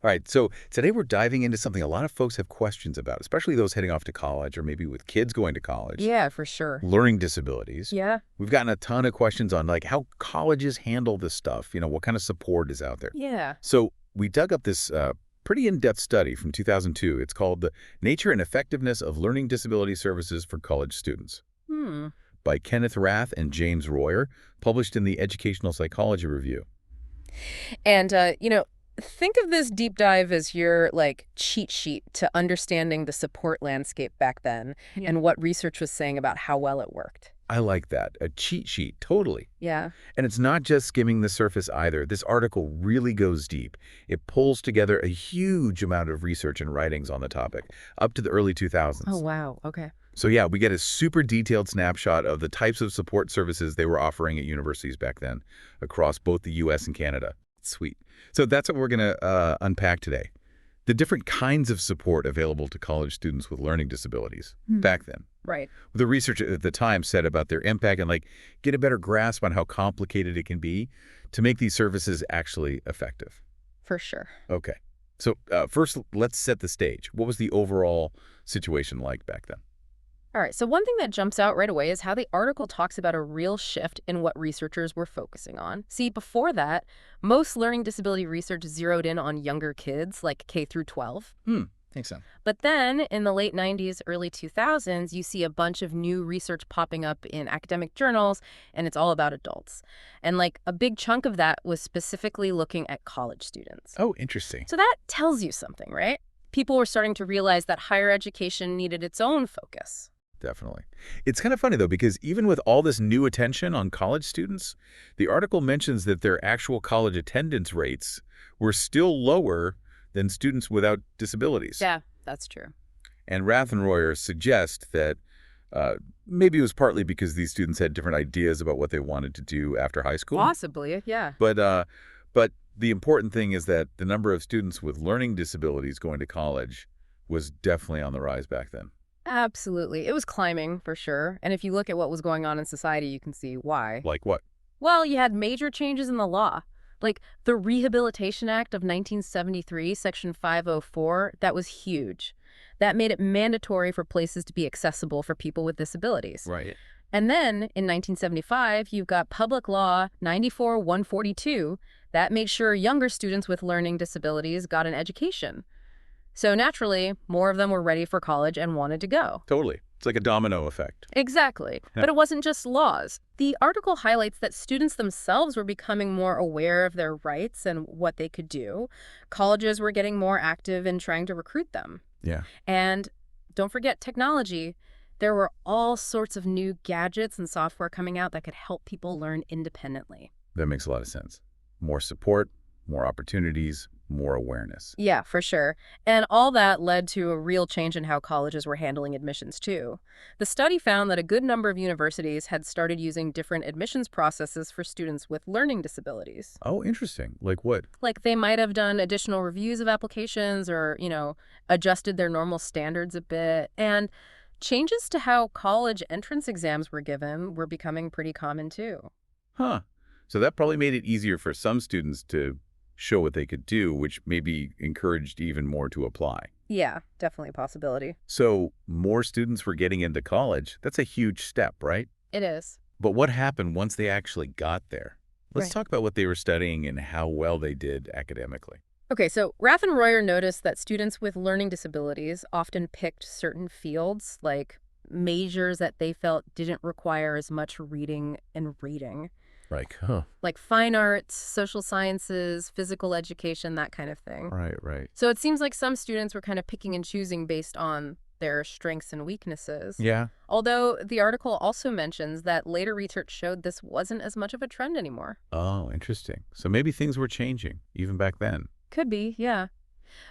All right, so today we're diving into something a lot of folks have questions about, especially those heading off to college or maybe with kids going to college, Yeah, for sure. learning disabilities. Yeah. We've gotten a ton of questions on like how colleges handle this stuff, what kind of support is out there. Yeah. So we dug up this pretty in-depth study from 2002. It's called The Nature and Effectiveness of Learning Disability Services for College Students Hmm. by Kenneth Rath and James Royer, published in the Educational Psychology Review. And, think of this deep dive as your, cheat sheet to understanding the support landscape back then and what research was saying about how well it worked. I like that. A cheat sheet, totally. Yeah. And it's not just skimming the surface either. This article really goes deep. It pulls together a huge amount of research and writings on the topic, up to the early Oh, 2000s. wow. Okay. So yeah, we get a super detailed snapshot of the types of support services they were offering at universities back then, across both the U.S. and Canada. Sweet. So that's what we're going to unpack today. The different kinds of support available to college students with learning disabilities back then. Right. The research at the time said about their impact and get a better grasp on how complicated it can be to make these services actually effective. For sure. Okay. So first, let's set the stage. What was the overall situation like back then? All right. So one thing that jumps out right away is how the article talks about a real shift in what researchers were focusing on. See, before that, most learning disability research zeroed in on younger kids, like K through 12. Makes sense. But then in the late 90s, early 2000s, you see a bunch of new research popping up in academic journals, and it's all about adults. And a big chunk of that was specifically looking at college students. Oh, interesting. So that tells you something, right? People were starting to realize that higher education needed its own focus. Definitely. It's kind of funny, though, because even with all this new attention on college students, the article mentions that their actual college attendance rates were still lower than students without disabilities. Yeah, that's true. And Rath and Royer suggest that maybe it was partly because these students had different ideas about what they wanted to do after high school. Possibly, yeah. But the important thing is that the number of students with learning disabilities going to college was definitely on the rise back then. Absolutely. It was climbing, for sure. And if you look at what was going on in society, you can see why. Like what? Well, you had major changes in the law. Like the Rehabilitation Act of 1973, Section 504, that was huge. That made it mandatory for places to be accessible for people with disabilities. Right. And then in 1975, you've got Public Law 94-142 that made sure younger students with learning disabilities got an education. So naturally, more of them were ready for college and wanted to go. Totally. It's like a domino effect. Exactly. Yeah. But it wasn't just laws. The article highlights that students themselves were becoming more aware of their rights and what they could do. Colleges were getting more active in trying to recruit them. Yeah. And don't forget technology. There were all sorts of new gadgets and software coming out that could help people learn independently. That makes a lot of sense. More support, more opportunities, more awareness. Yeah, for sure. And all that led to a real change in how colleges were handling admissions, too. The study found that a good number of universities had started using different admissions processes for students with learning disabilities. Oh, interesting. Like what? Like they might have done additional reviews of applications or, adjusted their normal standards a bit. And changes to how college entrance exams were given were becoming pretty common, too. Huh. So that probably made it easier for some students to show what they could do, which maybe encouraged even more to apply. Yeah, definitely a possibility. So more students were getting into college. That's a huge step, right? It is. But what happened once they actually got there? Let's Right. talk about what they were studying and how well they did academically. Okay, so Rath and Royer noticed that students with learning disabilities often picked certain fields, like majors that they felt didn't require as much reading and reading, like fine arts, social sciences, physical education, that kind of thing. Right. So it seems like some students were kind of picking and choosing based on their strengths and weaknesses. Yeah. Although the article also mentions that later research showed this wasn't as much of a trend anymore. Oh, interesting. So maybe things were changing even back then. Could be, yeah.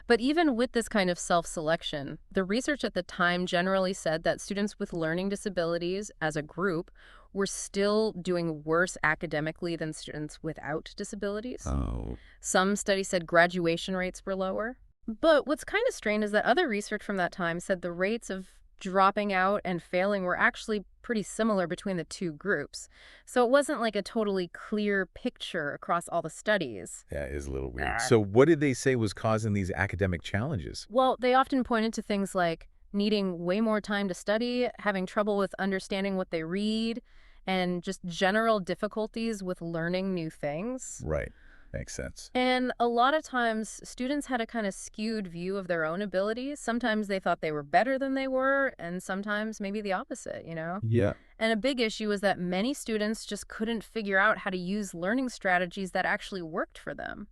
But even with this kind of self-selection, the research at the time generally said that students with learning disabilities as a group were still doing worse academically than students without disabilities. Oh. Some studies said graduation rates were lower. But what's kind of strange is that other research from that time said the rates of dropping out and failing were actually pretty similar between the two groups. So it wasn't like a totally clear picture across all the studies. That is a little weird. So what did they say was causing these academic challenges? Well, they often pointed to things like needing way more time to study, having trouble with understanding what they read, and just general difficulties with learning new things. Right. Makes sense. And a lot of times, students had a kind of skewed view of their own abilities. Sometimes they thought they were better than they were, and sometimes maybe the opposite, you know? Yeah. And a big issue is that many students just couldn't figure out how to use learning strategies that actually worked for them.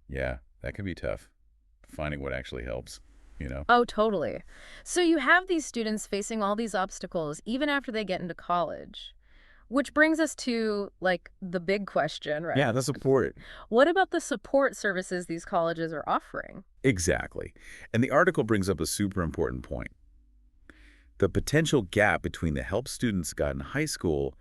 Yeah, that can be tough. Finding what actually helps, you know? Oh, totally. So you have these students facing all these obstacles even after they get into college. Which brings us to, like, the big question, right? Yeah, the support. What about the support services these colleges are offering? Exactly. And the article brings up a super important point. The potential gap between the help students got in high school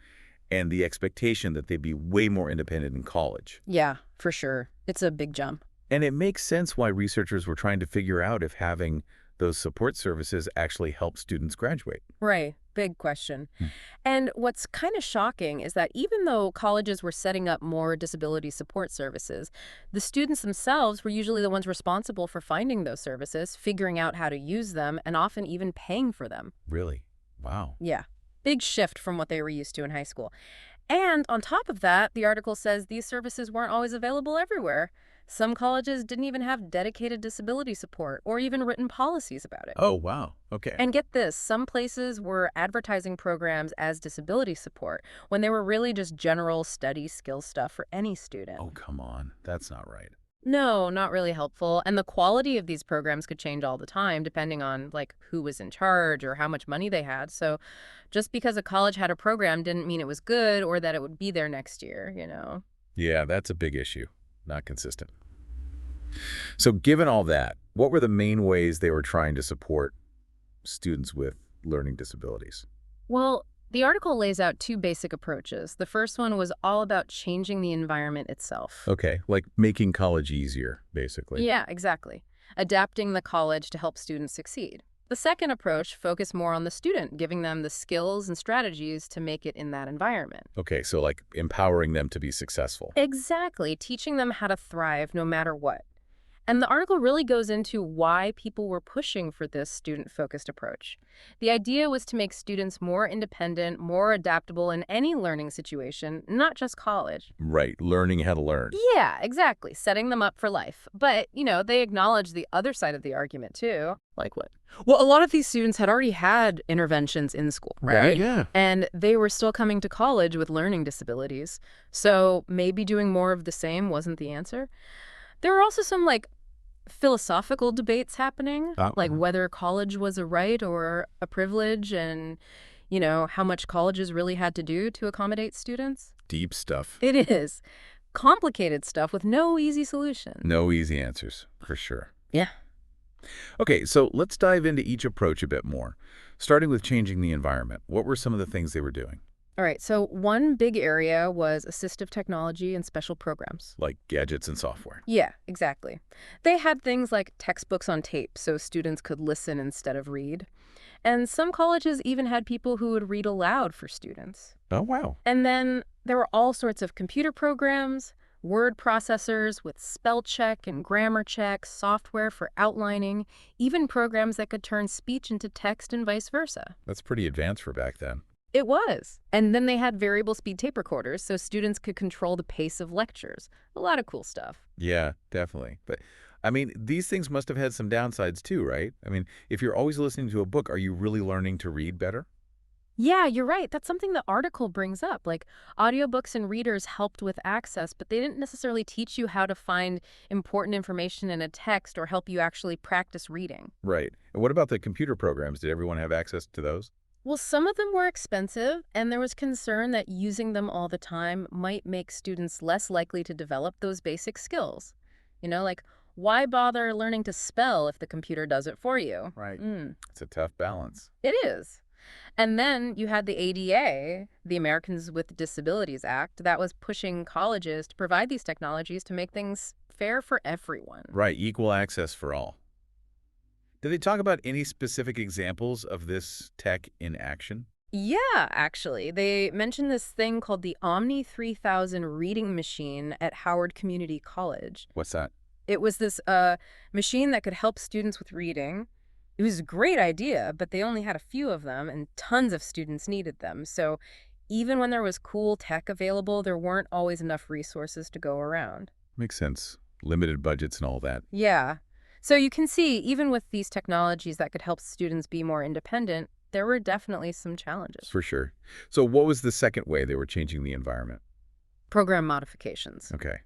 and the expectation that they'd be way more independent in college. Yeah, for sure. It's a big jump. And it makes sense why researchers were trying to figure out if having those support services actually help students graduate. Right. Big question. Hmm. And what's kind of shocking is that even though colleges were setting up more disability support services, the students themselves were usually the ones responsible for finding those services, figuring out how to use them, and often even paying for them. Really? Wow. Yeah. Big shift from what they were used to in high school. And on top of that, the article says these services weren't always available everywhere. Some colleges didn't even have dedicated disability support or even written policies about it. Oh, wow. Okay. And get this, some places were advertising programs as disability support when they were really just general study skill stuff for any student. Oh, come on. That's not right. No, not really helpful. And the quality of these programs could change all the time depending on like who was in charge or how much money they had. So just because a college had a program didn't mean it was good or that it would be there next year, you know? Yeah, that's a big issue. Not consistent. So given all that, what were the main ways they were trying to support students with learning disabilities? Well, the article lays out two basic approaches. The first one was all about changing the environment itself. Okay, like making college easier, basically. Yeah, exactly. Adapting the college to help students succeed. The second approach focused more on the student, giving them the skills and strategies to make it in that environment. Okay, so like empowering them to be successful. Exactly, teaching them how to thrive no matter what. And the article really goes into why people were pushing for this student-focused approach. The idea was to make students more independent, more adaptable in any learning situation, not just college. Right, learning how to learn. Yeah, exactly, setting them up for life. But, you know, they acknowledge the other side of the argument, too. Like what? Well, a lot of these students had already had interventions in school, right? Yeah. And they were still coming to college with learning disabilities. So maybe doing more of the same wasn't the answer. There were also some, like, philosophical debates happening, like whether college was a right or a privilege and, you know, how much colleges really had to do to accommodate students. Deep stuff. It is complicated stuff with no easy solution. No easy answers, for sure. Yeah. Okay, so let's dive into each approach a bit more. Starting with changing the environment, what were some of the things they were doing? All right, so one big area was assistive technology and special programs. Like gadgets and software. Yeah, exactly. They had things like textbooks on tape so students could listen instead of read. And some colleges even had people who would read aloud for students. Oh, wow. And then there were all sorts of computer programs, word processors with spell check and grammar check, software for outlining, even programs that could turn speech into text and vice versa. That's pretty advanced for back then. It was. And then they had variable speed tape recorders so students could control the pace of lectures. A lot of cool stuff. Yeah, definitely. But, I mean, these things must have had some downsides too, right? I mean, if you're always listening to a book, are you really learning to read better? Yeah, you're right. That's something the article brings up. Like, audiobooks and readers helped with access, but they didn't necessarily teach you how to find important information in a text or help you actually practice reading. Right. And what about the computer programs? Did everyone have access to those? Well, some of them were expensive, and there was concern that using them all the time might make students less likely to develop those basic skills. You know, like, why bother learning to spell if the computer does it for you? Right. It's a tough balance. It is. And then you had the ADA, the Americans with Disabilities Act, that was pushing colleges to provide these technologies to make things fair for everyone. Right, equal access for all. Did they talk about any specific examples of this tech in action? Yeah, actually. They mentioned this thing called the Omni 3000 reading machine at Howard Community College. What's that? It was this machine that could help students with reading. It was a great idea, but they only had a few of them, and tons of students needed them. So even when there was cool tech available, there weren't always enough resources to go around. Makes sense. Limited budgets and all that. Yeah. So you can see, even with these technologies that could help students be more independent, there were definitely some challenges. For sure. So what was the second way they were changing the environment? Program modifications. Okay.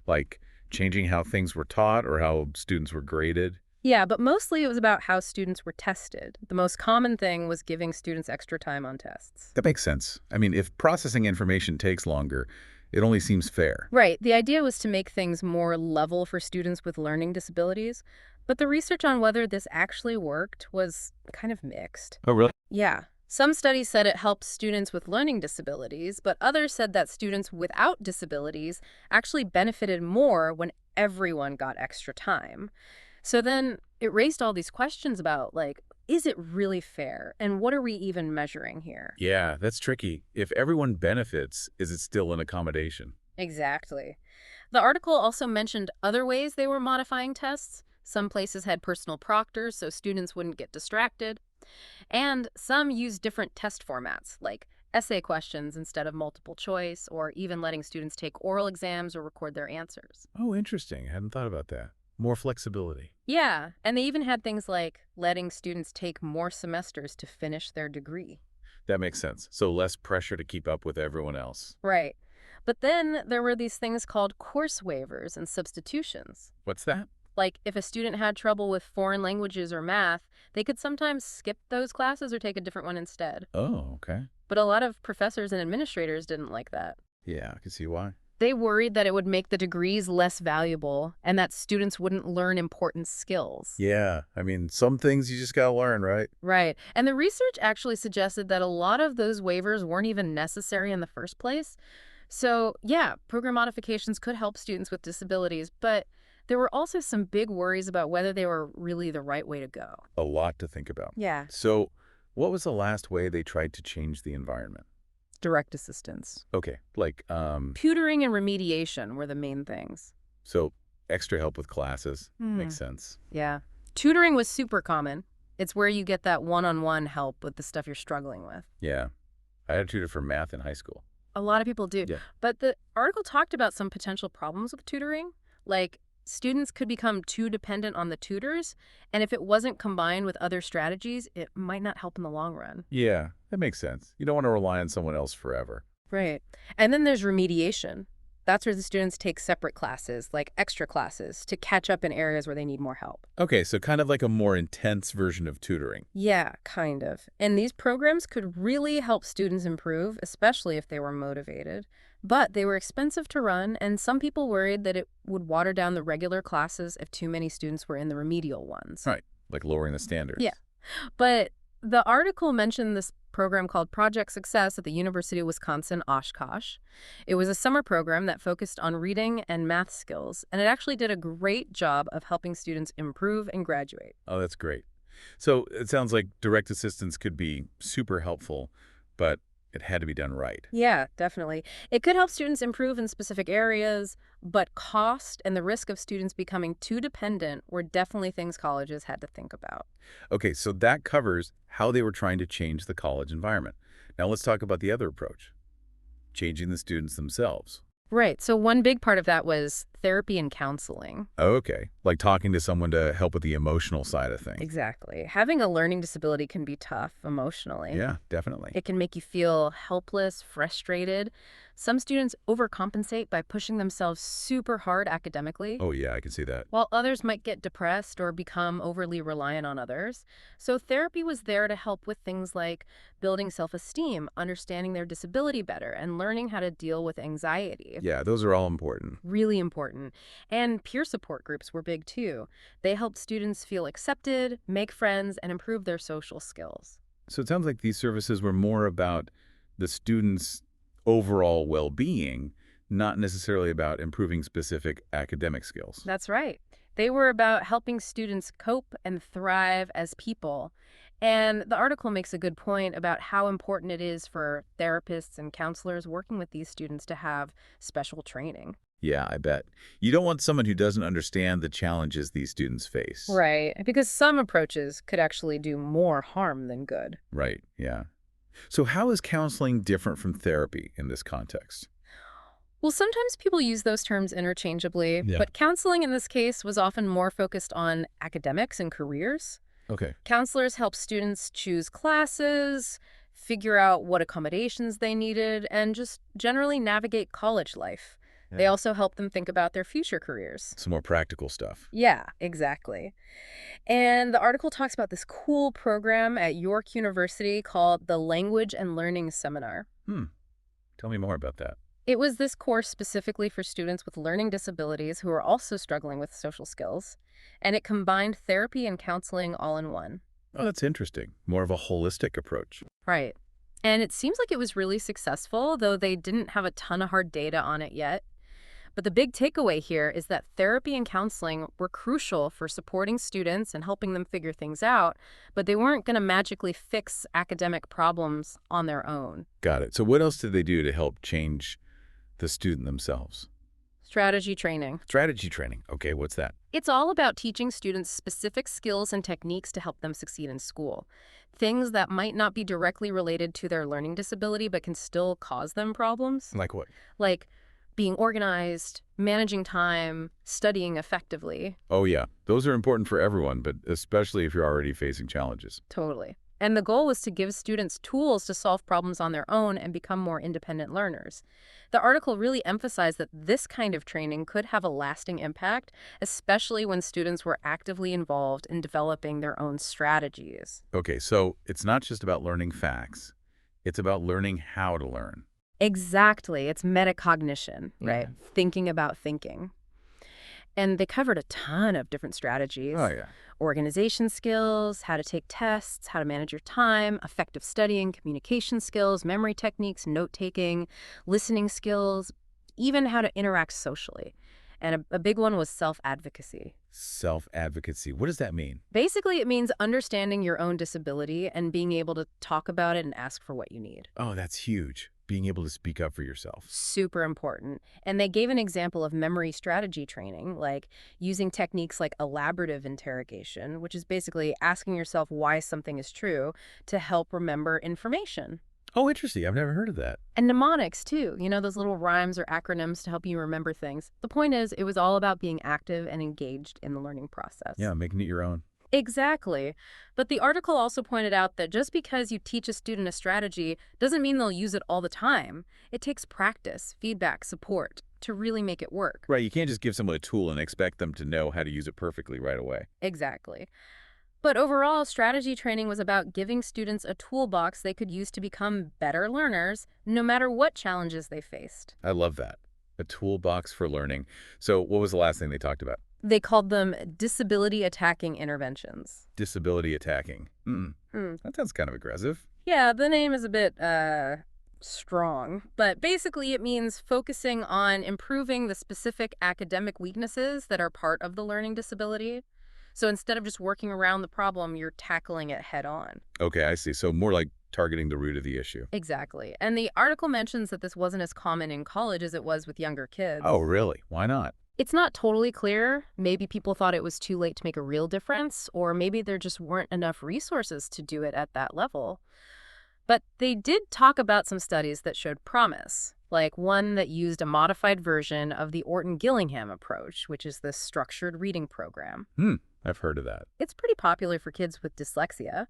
Like changing how things were taught or how students were graded? Yeah, but mostly it was about how students were tested. The most common thing was giving students extra time on tests. That makes sense. I mean, if processing information takes longer, it only seems fair. Right. The idea was to make things more level for students with learning disabilities, but the research on whether this actually worked was kind of mixed. Oh, really? Yeah. Some studies said it helped students with learning disabilities, but others said that students without disabilities actually benefited more when everyone got extra time. So then it raised all these questions about, like, is it really fair? And what are we even measuring here? Yeah, that's tricky. If everyone benefits, is it still an accommodation? Exactly. The article also mentioned other ways they were modifying tests. Some places had personal proctors so students wouldn't get distracted. And some used different test formats, like essay questions instead of multiple choice, or even letting students take oral exams or record their answers. Oh, interesting. I hadn't thought about that. More flexibility. Yeah, and they even had things like letting students take more semesters to finish their degree. That makes sense. So less pressure to keep up with everyone else. Right. But then there were these things called course waivers and substitutions. What's that? Like, if a student had trouble with foreign languages or math, they could sometimes skip those classes or take a different one instead. Oh, okay. But a lot of professors and administrators didn't like that. Yeah, I can see why. They worried that it would make the degrees less valuable and that students wouldn't learn important skills. Yeah, I mean, some things you just gotta learn, right? Right. And the research actually suggested that a lot of those waivers weren't even necessary in the first place. So, yeah, program modifications could help students with disabilities, but there were also some big worries about whether they were really the right way to go. A lot to think about. Yeah. So, what was the last way they tried to change the environment? Direct assistance. Okay, like, Tutoring and remediation were the main things. so extra help with classes. Hmm. Makes sense. Yeah. Tutoring was super common. It's where you get that one-on-one help with the stuff you're struggling with. Yeah. I had a tutor for math in high school. A lot of people do. Yeah. But the article talked about some potential problems with tutoring. Like, students could become too dependent on the tutors, and if it wasn't combined with other strategies, it might not help in the long run. Yeah, that makes sense. You don't want to rely on someone else forever. Right. And then there's remediation. That's where the students take separate classes, like extra classes, to catch up in areas where they need more help. Okay, so kind of like a more intense version of tutoring. Yeah, kind of. And these programs could really help students improve, especially if they were motivated. But they were expensive to run, and some people worried that it would water down the regular classes if too many students were in the remedial ones. Right, like lowering the standards. Yeah. But the article mentioned this program called Project Success at the University of Wisconsin, Oshkosh. It was a summer program that focused on reading and math skills, and it actually did a great job of helping students improve and graduate. Oh, that's great. So it sounds like direct assistance could be super helpful, but it had to be done right. Yeah, definitely. It could help students improve in specific areas, but cost and the risk of students becoming too dependent were definitely things colleges had to think about. Okay, so that covers how they were trying to change the college environment. Now let's talk about the other approach, changing the students themselves. Right. So one big part of that was therapy and counseling. Okay, like talking to someone to help with the emotional side of things. Exactly. Having a learning disability can be tough emotionally. Yeah, definitely. It can make you feel helpless, frustrated. Some students overcompensate by pushing themselves super hard academically, Oh, yeah, I can see that. while others might get depressed or become overly reliant on others. So therapy was there to help with things like building self-esteem, understanding their disability better, and learning how to deal with anxiety. Yeah, those are all important. Really important. And peer support groups were big too. They helped students feel accepted, make friends, and improve their social skills. So it sounds like these services were more about the students' overall well-being, not necessarily about improving specific academic skills. That's right. They were about helping students cope and thrive as people. And the article makes a good point about how important it is for therapists and counselors working with these students to have special training. Yeah, I bet. You don't want someone who doesn't understand the challenges these students face. Right, because some approaches could actually do more harm than good. Right, yeah. So how is counseling different from therapy in this context? Well, sometimes people use those terms interchangeably, Yeah. but counseling in this case was often more focused on academics and careers. Okay. Counselors help students choose classes, figure out what accommodations they needed, and just generally navigate college life. They Yeah. also help them think about their future careers. Some more practical stuff. Yeah, exactly. And the article talks about this cool program at York University called the Language and Learning Seminar. Hmm. Tell me more about that. It was this course specifically for students with learning disabilities who are also struggling with social skills, and it combined therapy and counseling all in one. Oh, that's interesting. More of a holistic approach. Right. And it seems like it was really successful, though they didn't have a ton of hard data on it yet. But the big takeaway here is that therapy and counseling were crucial for supporting students and helping them figure things out, but they weren't going to magically fix academic problems on their own. Got it. So what else did they do to help change the student themselves? Strategy training. Strategy training. Okay, what's that? It's all about teaching students specific skills and techniques to help them succeed in school. Things that might not be directly related to their learning disability but can still cause them problems, Like what? like being organized, managing time, studying effectively. Oh, yeah. Those are important for everyone, but especially if you're already facing challenges. Totally. And the goal was to give students tools to solve problems on their own and become more independent learners. The article really emphasized that this kind of training could have a lasting impact, especially when students were actively involved in developing their own strategies. Okay, so it's not just about learning facts. It's about learning how to learn. Exactly. It's metacognition, right? Yeah. Thinking about thinking. And they covered a ton of different strategies. Oh, yeah. Organization skills, how to take tests, how to manage your time, effective studying, communication skills, memory techniques, note-taking, listening skills, even how to interact socially. And a big one was self-advocacy. Self-advocacy. What does that mean? Basically, it means understanding your own disability and being able to talk about it and ask for what you need. Oh, that's huge. Being able to speak up for yourself. Super important. And they gave an example of memory strategy training, like using techniques like elaborative interrogation, which is basically asking yourself why something is true to help remember information. Oh, interesting. I've never heard of that. And mnemonics, too. You know, those little rhymes or acronyms to help you remember things. The point is, it was all about being active and engaged in the learning process. Yeah, making it your own. Exactly. But the article also pointed out that just because you teach a student a strategy doesn't mean they'll use it all the time. It takes practice, feedback, support to really make it work. Right, you can't just give someone a tool and expect them to know how to use it perfectly right away. Exactly. But overall, strategy training was about giving students a toolbox they could use to become better learners, no matter what challenges they faced. I love that. A toolbox for learning. So what was the last thing they talked about? They called them disability attacking interventions. Disability attacking. Hmm. That sounds kind of aggressive. Yeah, the name is a bit, strong, but basically it means focusing on improving the specific academic weaknesses that are part of the learning disability. So instead of just working around the problem, you're tackling it head on. Okay, I see. So more like targeting the root of the issue. Exactly. And the article mentions that this wasn't as common in college as it was with younger kids. Oh, really? Why not? It's not totally clear. Maybe people thought it was too late to make a real difference, or maybe there just weren't enough resources to do it at that level. But they did talk about some studies that showed promise, like one that used a modified version of the Orton-Gillingham approach, which is this structured reading program. I've heard of that. It's pretty popular for kids with dyslexia.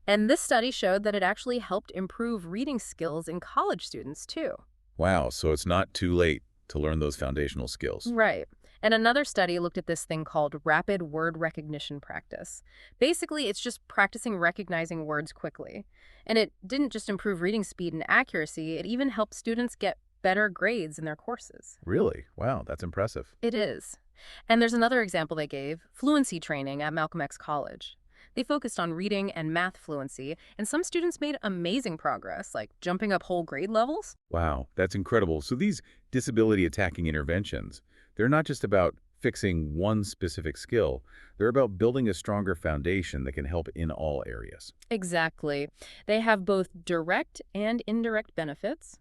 And this study showed that it actually helped improve reading skills in college students, too. Wow, so it's not too late to learn those foundational skills. Right. And another study looked at this thing called rapid word recognition practice. Basically, it's just practicing recognizing words quickly. And it didn't just improve reading speed and accuracy, it even helped students get better grades in their courses. Really? Wow, that's impressive. It is. And there's another example they gave, fluency training at Malcolm X College. They focused on reading and math fluency, and some students made amazing progress, like jumping up whole grade levels. Wow, that's incredible. So these disability attacking interventions, they're not just about fixing one specific skill. They're about building a stronger foundation that can help in all areas. Exactly. They have both direct and indirect benefits.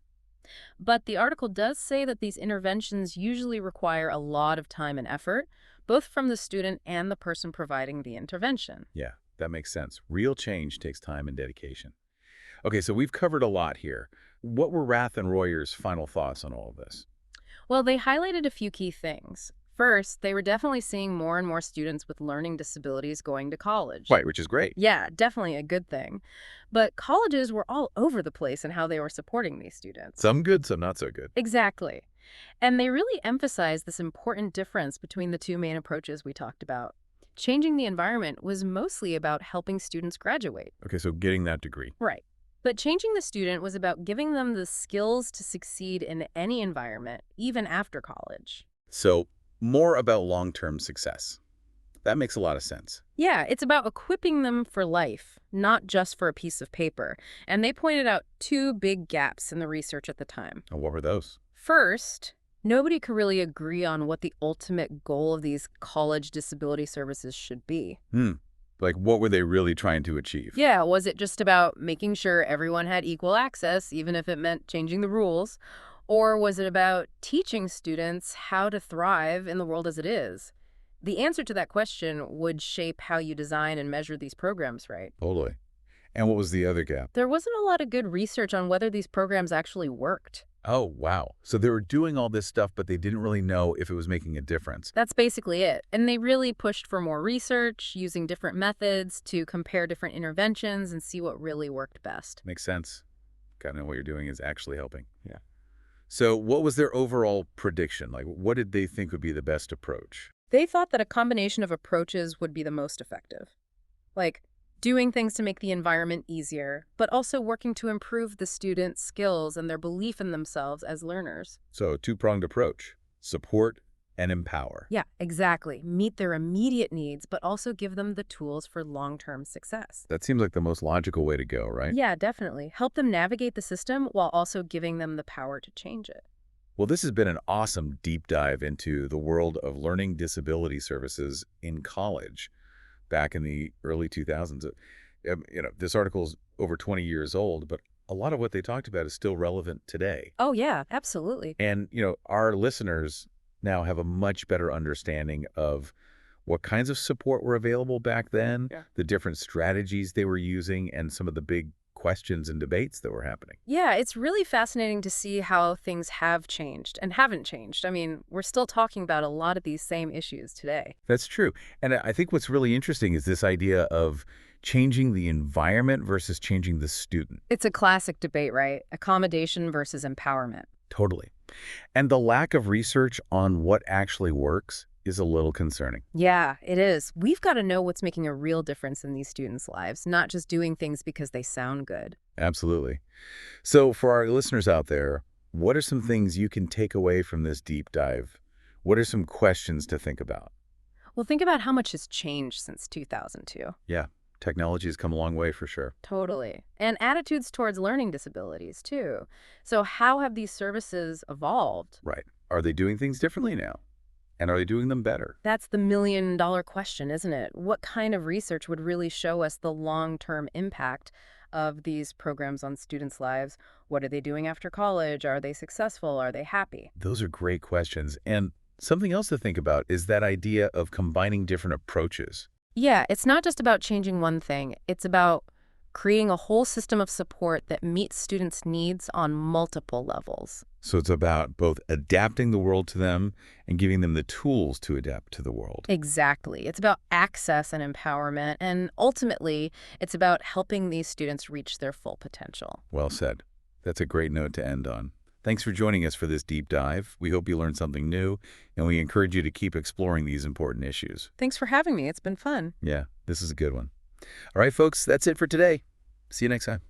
But the article does say that these interventions usually require a lot of time and effort, both from the student and the person providing the intervention. Yeah, that makes sense. Real change takes time and dedication. Okay, so we've covered a lot here. What were Rath and Royer's final thoughts on all of this? Well, they highlighted a few key things. First, they were definitely seeing more and more students with learning disabilities going to college. Right, which is great. Yeah, definitely a good thing. But colleges were all over the place in how they were supporting these students. Some good, some not so good. Exactly. And they really emphasized this important difference between the two main approaches we talked about. Changing the environment was mostly about helping students graduate. Okay, so getting that degree. Right. But changing the student was about giving them the skills to succeed in any environment, even after college. So more about long-term success. That makes a lot of sense. Yeah, it's about equipping them for life, not just for a piece of paper. And they pointed out two big gaps in the research at the time. And what were those? First, nobody could really agree on what the ultimate goal of these college disability services should be. Like, what were they really trying to achieve? Yeah, was it just about making sure everyone had equal access, even if it meant changing the rules? Or was it about teaching students how to thrive in the world as it is? The answer to that question would shape how you design and measure these programs, right? Totally. And what was the other gap? There wasn't a lot of good research on whether these programs actually worked. Oh, wow. So they were doing all this stuff, but they didn't really know if it was making a difference. That's basically it. And they really pushed for more research, using different methods to compare different interventions and see what really worked best. Makes sense. Gotta know what you're doing is actually helping. Yeah. So what was their overall prediction? Like, what did they think would be the best approach? They thought that a combination of approaches would be the most effective. Like, doing things to make the environment easier, but also working to improve the students' skills and their belief in themselves as learners. So a two-pronged approach: support and empower. Yeah, exactly. Meet their immediate needs, but also give them the tools for long-term success. That seems like the most logical way to go, right? Yeah, definitely. Help them navigate the system while also giving them the power to change it. Well, this has been an awesome deep dive into the world of learning disability services in college back in the early 2000s. This article's over 20 years old, but a lot of what they talked about is still relevant today. Oh, yeah, absolutely. And, our listeners now have a much better understanding of what kinds of support were available back then, the different strategies they were using, and some of the big questions and debates that were happening. Yeah, it's really fascinating to see how things have changed and haven't changed. I mean, we're still talking about a lot of these same issues today. That's true. And I think what's really interesting is this idea of changing the environment versus changing the student. It's a classic debate, right? Accommodation versus empowerment. Totally. And the lack of research on what actually works is a little concerning. Yeah, it is. We've got to know what's making a real difference in these students' lives, not just doing things because they sound good. Absolutely. So for our listeners out there, what are some things you can take away from this deep dive? What are some questions to think about? Well, think about how much has changed since 2002. Yeah, technology has come a long way for sure. Totally. And attitudes towards learning disabilities, too. So how have these services evolved? Right. Are they doing things differently now? And are they doing them better? That's the million-dollar question, isn't it? What kind of research would really show us the long-term impact of these programs on students' lives? What are they doing after college? Are they successful? Are they happy? Those are great questions. And something else to think about is that idea of combining different approaches. Yeah, it's not just about changing one thing. It's about creating a whole system of support that meets students' needs on multiple levels. So it's about both adapting the world to them and giving them the tools to adapt to the world. Exactly. It's about access and empowerment, and ultimately, it's about helping these students reach their full potential. Well said. That's a great note to end on. Thanks for joining us for this deep dive. We hope you learned something new, and we encourage you to keep exploring these important issues. Thanks for having me. It's been fun. Yeah, this is a good one. All right, folks, that's it for today. See you next time.